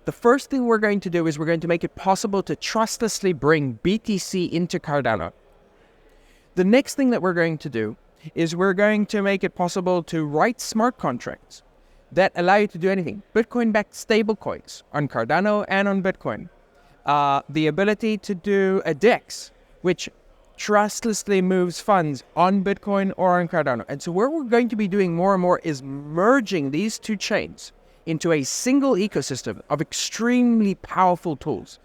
the first thing we're going to do is we're going to make it possible to trustlessly bring BTC into Cardano. The next thing that we're going to do is we're going to make it possible to write smart contracts that allow you to do anything. Bitcoin-backed stablecoins on Cardano and on Bitcoin. The ability to do a DEX, which trustlessly moves funds on Bitcoin or on Cardano. And so what we're going to be doing more and more is merging these two chains into a single ecosystem of extremely powerful tools.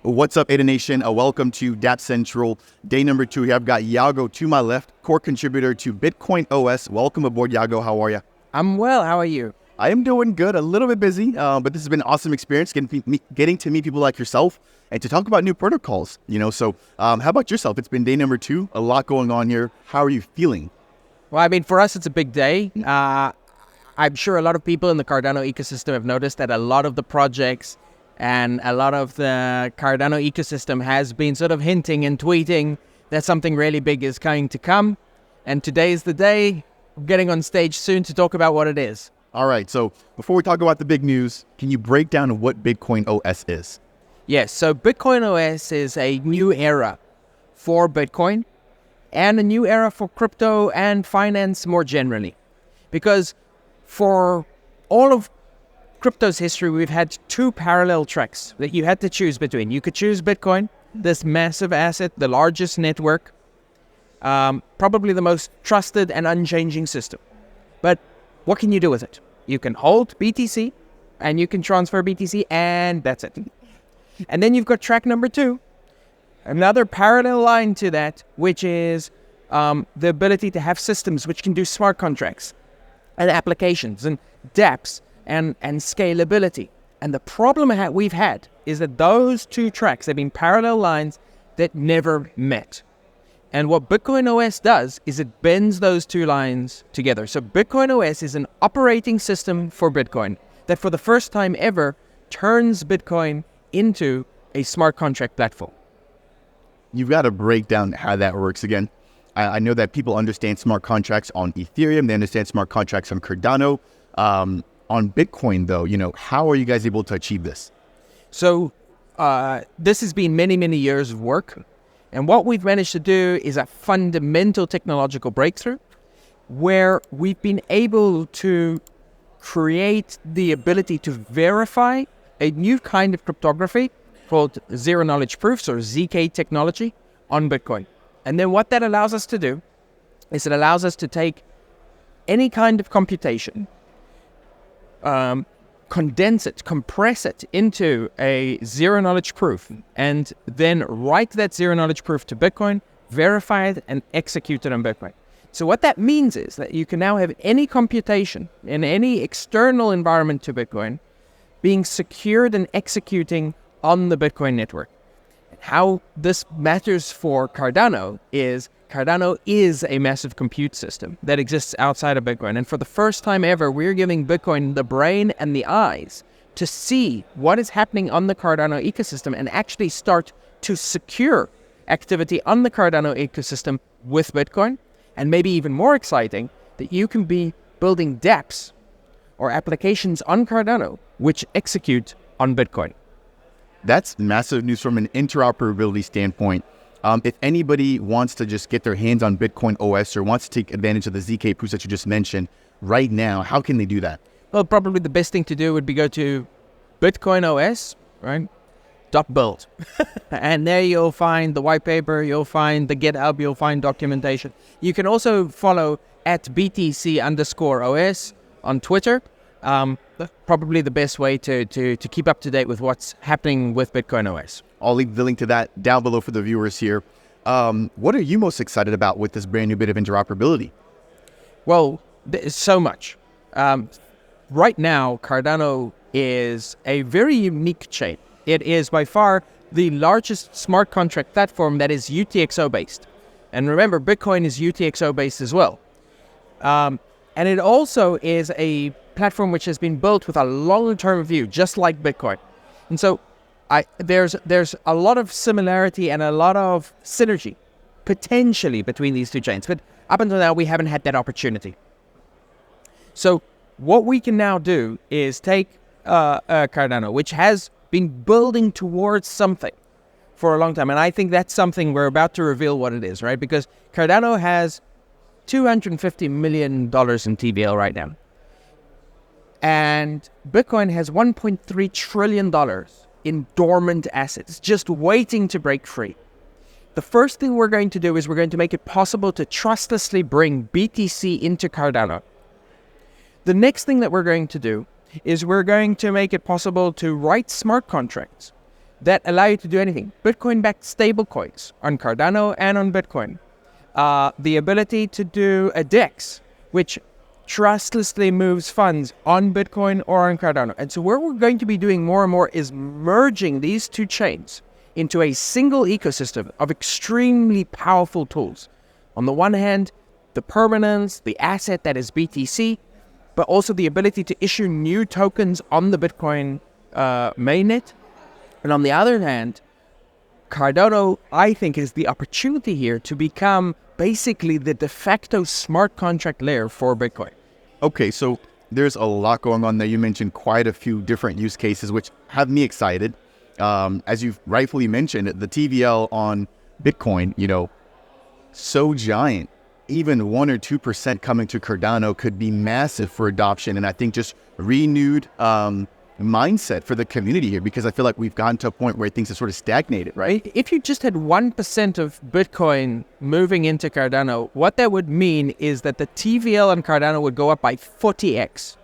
What's up, Ada Nation? Welcome to Dapp Central, day number 2 here. I've got Yago to my left, core contributor to Bitcoin OS. Welcome aboard, Yago. How are you? I'm well. How are you? I am doing good. A little bit busy, but this has been an awesome experience getting to meet people like yourself and to talk about new protocols. So how about yourself? It's been day number 2. A lot going on here. How are you feeling? Well, I mean, for us, it's a big day. I'm sure a lot of people in the Cardano ecosystem have noticed that a lot of the projects and a lot of the Cardano ecosystem has been sort of hinting and tweeting that something really big is going to come. And today is the day. We're getting on stage soon to talk about what it is. All right. So before we talk about the big news, can you break down what Bitcoin OS is? Yes. So Bitcoin OS is a new era for Bitcoin and a new era for crypto and finance more generally. Because for all of crypto's history, we've had 2 parallel tracks that you had to choose between. You could choose Bitcoin, this massive asset, the largest network, probably the most trusted and unchanging system. But what can you do with it? You can hold BTC and you can transfer BTC, and that's it. And then you've got track number 2, another parallel line to that, which is the ability to have systems which can do smart contracts and applications and dApps and scalability. And the problem we've had is that those 2 tracks have been parallel lines that never met. And what Bitcoin OS does is it bends those 2 lines together. So Bitcoin OS is an operating system for Bitcoin that for the first time ever turns Bitcoin into a smart contract platform. You've got to break down how that works again. I know that people understand smart contracts on Ethereum. They understand smart contracts on Cardano. On Bitcoin, though, how are you guys able to achieve this? So this has been many, many years of work. And what we've managed to do is a fundamental technological breakthrough where we've been able to create the ability to verify a new kind of cryptography called zero-knowledge proofs, or zk technology, on Bitcoin. And then what that allows us to do is it allows us to take any kind of computation, condense it, compress it into a zero-knowledge proof, and then write that zero-knowledge proof to Bitcoin, verify it, and execute it on Bitcoin. So what that means is that you can now have any computation in any external environment to Bitcoin being secured and executing on the Bitcoin network. How this matters for Cardano is a massive compute system that exists outside of Bitcoin. And for the first time ever, we're giving Bitcoin the brain and the eyes to see what is happening on the Cardano ecosystem and actually start to secure activity on the Cardano ecosystem with Bitcoin. And maybe even more exciting, that you can be building dApps or applications on Cardano which execute on Bitcoin. That's massive news from an interoperability standpoint. If anybody wants to just get their hands on Bitcoin OS or wants to take advantage of the zkProofs that you just mentioned right now, how can they do that? Well, probably the best thing to do would be go to Bitcoin OS, right? .build. And there you'll find the white paper, you'll find the GitHub, you'll find documentation. You can also follow at BTC_OS on Twitter. Probably the best way to keep up to date with what's happening with Bitcoin OS. I'll leave the link to that down below for the viewers here. What are you most excited about with this brand new bit of interoperability? Well, there's so much. Right now, Cardano is a very unique chain. It is by far the largest smart contract platform that is UTXO based. And remember, Bitcoin is UTXO based as well. And it also is a platform which has been built with a long-term view, just like Bitcoin. And so there's a lot of similarity and a lot of synergy potentially between these 2 chains. But up until now, we haven't had that opportunity. So what we can now do is take Cardano, which has been building towards something for a long time. And I think that's something we're about to reveal what it is, right? Because Cardano has $250 million in TVL right now. And Bitcoin has $1.3 trillion in dormant assets, just waiting to break free. The first thing we're going to do is we're going to make it possible to trustlessly bring BTC into Cardano. The next thing that we're going to do is we're going to make it possible to write smart contracts that allow you to do anything. Bitcoin-backed stablecoins on Cardano and on Bitcoin. The ability to do a DEX, which trustlessly moves funds on Bitcoin or on Cardano. And so what we're going to be doing more and more is merging these two chains into a single ecosystem of extremely powerful tools. On the one hand, the permanence, the asset that is BTC, but also the ability to issue new tokens on the Bitcoin mainnet. And on the other hand, Cardano, I think, is the opportunity here to become basically the de facto smart contract layer for Bitcoin. Okay, so there's a lot going on there. You mentioned quite a few different use cases, which have me excited. As you've rightfully mentioned, the TVL on Bitcoin, so giant. Even 1 or 2% coming to Cardano could be massive for adoption. And I think just renewed mindset for the community here, because I feel like we've gotten to a point where things have sort of stagnated, right? If you just had 1% of Bitcoin moving into Cardano, what that would mean is that the TVL on Cardano would go up by 40x.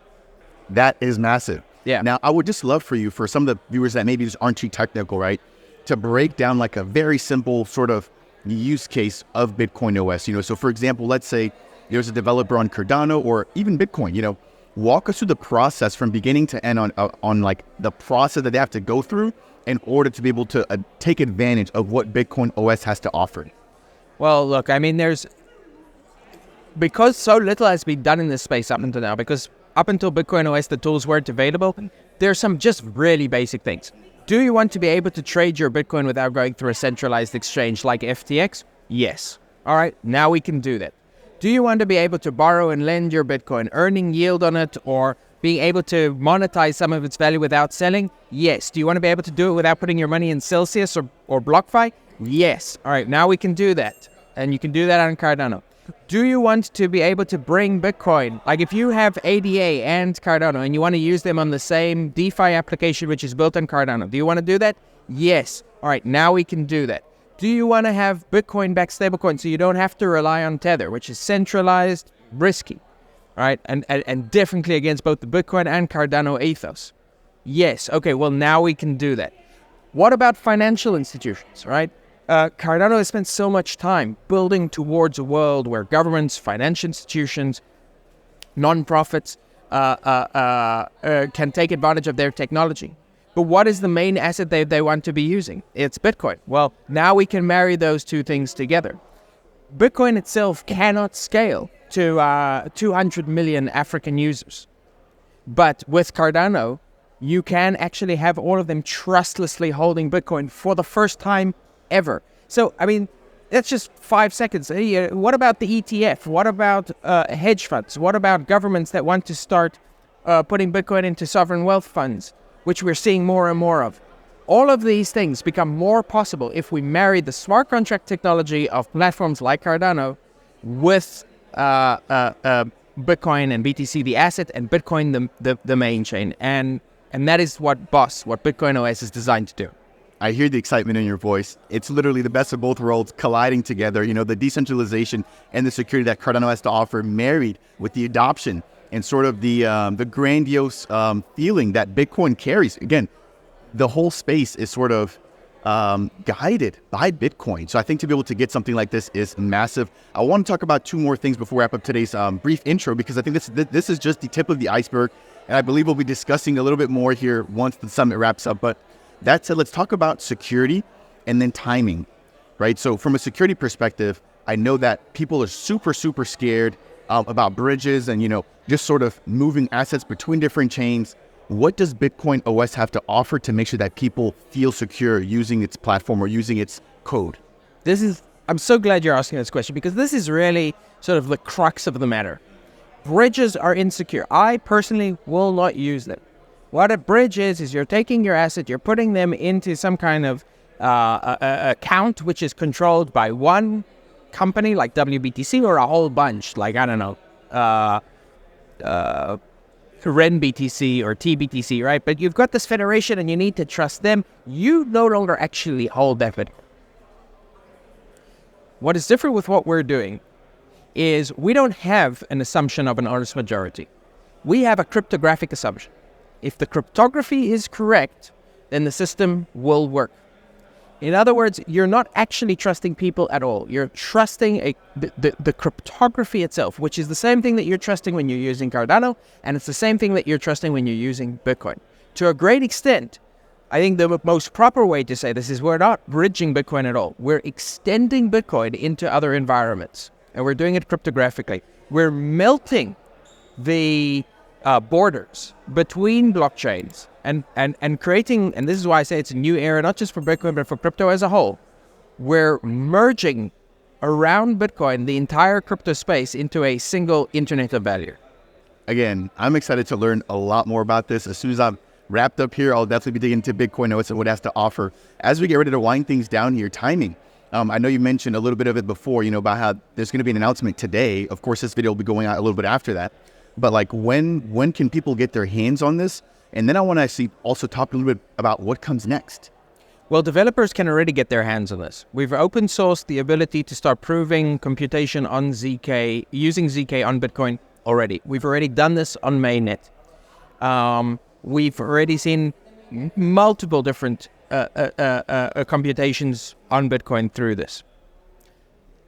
That is massive. Yeah. Now, I would just love for you, for some of the viewers that maybe just aren't too technical, right, to break down like a very simple sort of use case of Bitcoin OS. So for example, let's say there's a developer on Cardano or even Bitcoin, walk us through the process from beginning to end on like the process that they have to go through in order to be able to take advantage of what Bitcoin OS has to offer. Well, look, I mean, because so little has been done in this space up until now, because up until Bitcoin OS, the tools weren't available, there's some just really basic things. Do you want to be able to trade your Bitcoin without going through a centralized exchange like FTX? Yes. All right, now we can do that. Do you want to be able to borrow and lend your Bitcoin, earning yield on it, or being able to monetize some of its value without selling? Yes. Do you want to be able to do it without putting your money in Celsius or BlockFi? Yes. All right, now we can do that. And you can do that on Cardano. Do you want to be able to bring Bitcoin? Like if you have ADA and Cardano and you want to use them on the same DeFi application which is built on Cardano, do you want to do that? Yes. All right, now we can do that. Do you want to have Bitcoin-backed stablecoin so you don't have to rely on Tether, which is centralized, risky, right? And differently against both the Bitcoin and Cardano ethos? Yes. Okay, well, now we can do that. What about financial institutions, right? Cardano has spent so much time building towards a world where governments, financial institutions, non-profits can take advantage of their technology. But what is the main asset they want to be using? It's Bitcoin. Well, now we can marry those two things together. Bitcoin itself cannot scale to 200 million African users. But with Cardano, you can actually have all of them trustlessly holding Bitcoin for the first time ever. So, I mean, that's just 5 seconds. What about the ETF? What about hedge funds? What about governments that want to start putting Bitcoin into sovereign wealth funds, which we're seeing more and more of? All of these things become more possible if we marry the smart contract technology of platforms like Cardano with Bitcoin and BTC, the asset, and Bitcoin, the main chain. And that is what Bitcoin OS is designed to do. I hear the excitement in your voice. It's literally the best of both worlds colliding together. The decentralization and the security that Cardano has to offer, married with the adoption and sort of the grandiose feeling that Bitcoin carries. Again, the whole space is sort of guided by Bitcoin. So I think to be able to get something like this is massive. I want to talk about two more things before we wrap up today's brief intro, because I think this is just the tip of the iceberg. And I believe we'll be discussing a little bit more here once the summit wraps up. But that said, let's talk about security and then timing, right? So from a security perspective, I know that people are super, super scared about bridges and, just sort of moving assets between different chains. What does Bitcoin OS have to offer to make sure that people feel secure using its platform or using its code? I'm so glad you're asking this question, because this is really sort of the crux of the matter. Bridges are insecure. I personally will not use them. What a bridge is you're taking your asset, you're putting them into some kind of account which is controlled by one company like WBTC or a whole bunch like, I don't know, RenBTC or TBTC, right? But you've got this federation and you need to trust them. You no longer actually hold that Bitcoin. What is different with what we're doing is we don't have an assumption of an honest majority. We have a cryptographic assumption. If the cryptography is correct, then the system will work. In other words, you're not actually trusting people at all. You're trusting the cryptography itself, which is the same thing that you're trusting when you're using Cardano, and it's the same thing that you're trusting when you're using Bitcoin. To a great extent, I think the most proper way to say this is we're not bridging Bitcoin at all. We're extending Bitcoin into other environments, and we're doing it cryptographically. We're melting the borders between blockchains and creating, and this is why I say it's a new era, not just for Bitcoin, but for crypto as a whole. We're merging around Bitcoin the entire crypto space into a single internet of value. Again, I'm excited to learn a lot more about this. As soon as I'm wrapped up here, I'll definitely be digging into Bitcoin OS and what it has to offer. As we get ready to wind things down here, timing. I know you mentioned a little bit of it before, about how there's going to be an announcement today. Of course, this video will be going out a little bit after that. But like, when can people get their hands on this? And then I want to also talk a little bit about what comes next. Well, developers can already get their hands on this. We've open sourced the ability to start proving computation on ZK, using ZK on Bitcoin already. We've already done this on Mainnet. We've already seen multiple different computations on Bitcoin through this.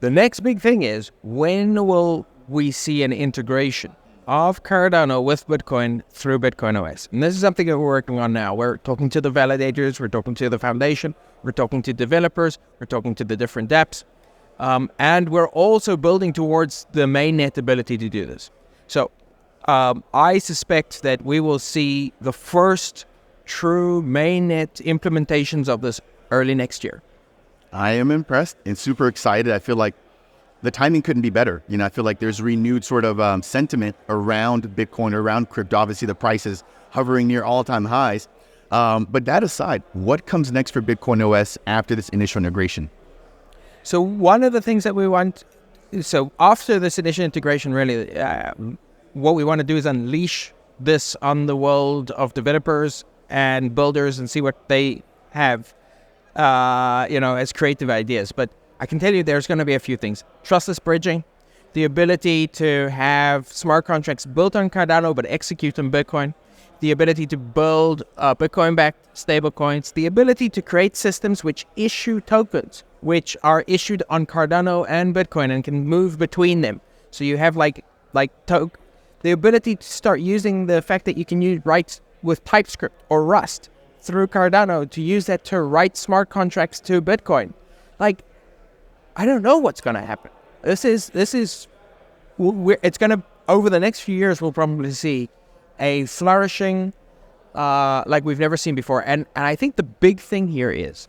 The next big thing is, when will we see an integration of Cardano with Bitcoin through Bitcoin OS? And this is something that we're working on now. We're talking to the validators, we're talking to the foundation, we're talking to developers, we're talking to the different dApps, and we're also building towards the mainnet ability to do this. So I suspect that we will see the first true mainnet implementations of this early next year. I am impressed and super excited. I feel like the timing couldn't be better. I feel like there's renewed sort of sentiment around Bitcoin, around crypto. Obviously, the price is hovering near all-time highs. But that aside, what comes next for Bitcoin OS after this initial integration? So one of the things that we want, so after this initial integration, really, what we want to do is unleash this on the world of developers and builders and see what they have, as creative ideas. But I can tell you there's going to be a few things. Trustless bridging, the ability to have smart contracts built on Cardano but execute on Bitcoin, the ability to build Bitcoin-backed stablecoins, the ability to create systems which issue tokens, which are issued on Cardano and Bitcoin and can move between them. So you have the ability to start using the fact that you can write with TypeScript or Rust through Cardano to use that to write smart contracts to Bitcoin. I don't know what's going to happen. It's going to, over the next few years, we'll probably see a flourishing like we've never seen before. And I think the big thing here is,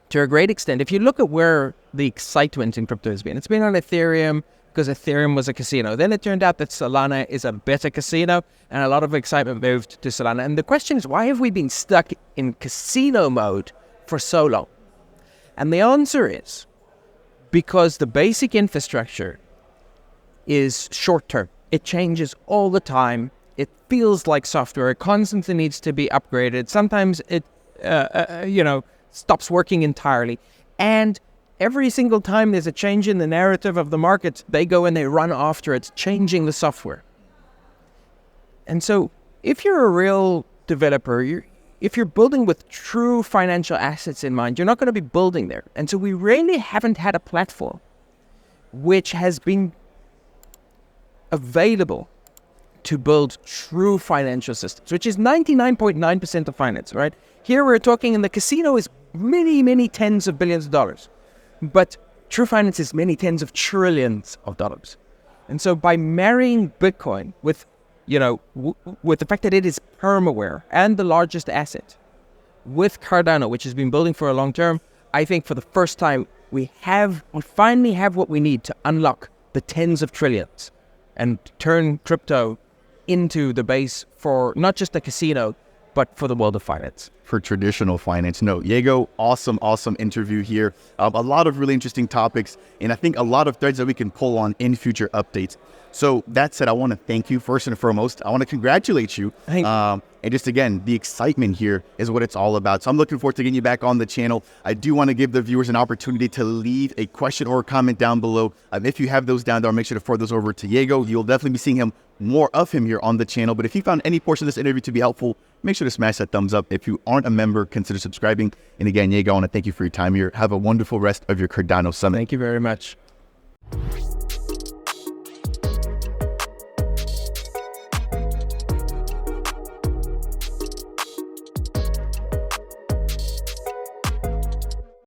to a great extent, if you look at where the excitement in crypto has been, it's been on Ethereum because Ethereum was a casino. Then it turned out that Solana is a better casino, and a lot of excitement moved to Solana. And the question is, why have we been stuck in casino mode for so long? And the answer is, because the basic infrastructure is short-term. It changes all the time. It feels like software. It constantly needs to be upgraded. Sometimes it, stops working entirely. And every single time there's a change in the narrative of the market, they go and they run after it, changing the software. And so if you're a real developer, if you're building with true financial assets in mind, you're not going to be building there. And so we really haven't had a platform which has been available to build true financial systems, which is 99.9% of finance, right? Here we're talking, and the casino is many, many tens of billions of dollars. But true finance is many tens of trillions of dollars. And so by marrying Bitcoin with with the fact that it is permaware and the largest asset, with Cardano, which has been building for a long term, I think for the first time we finally have what we need to unlock the tens of trillions. and turn crypto into the base for not just the casino, but for the world of finance. For traditional finance. No, Diego, awesome interview here. A lot of really interesting topics, and I think a lot of threads that we can pull on in future updates. So that said, I want to thank you first and foremost. I want to congratulate you. And just again, the excitement here is what it's all about. So I'm looking forward to getting you back on the channel. I do want to give the viewers an opportunity to leave a question or a comment down below. If you have those down there, make sure to forward those over to Diego. You'll definitely be seeing more of him here on the channel. But if you found any portion of this interview to be helpful, make sure to smash that thumbs up. If you aren't a member, consider subscribing. And again, Diego, I want to thank you for your time here. Have a wonderful rest of your Cardano Summit. Thank you very much.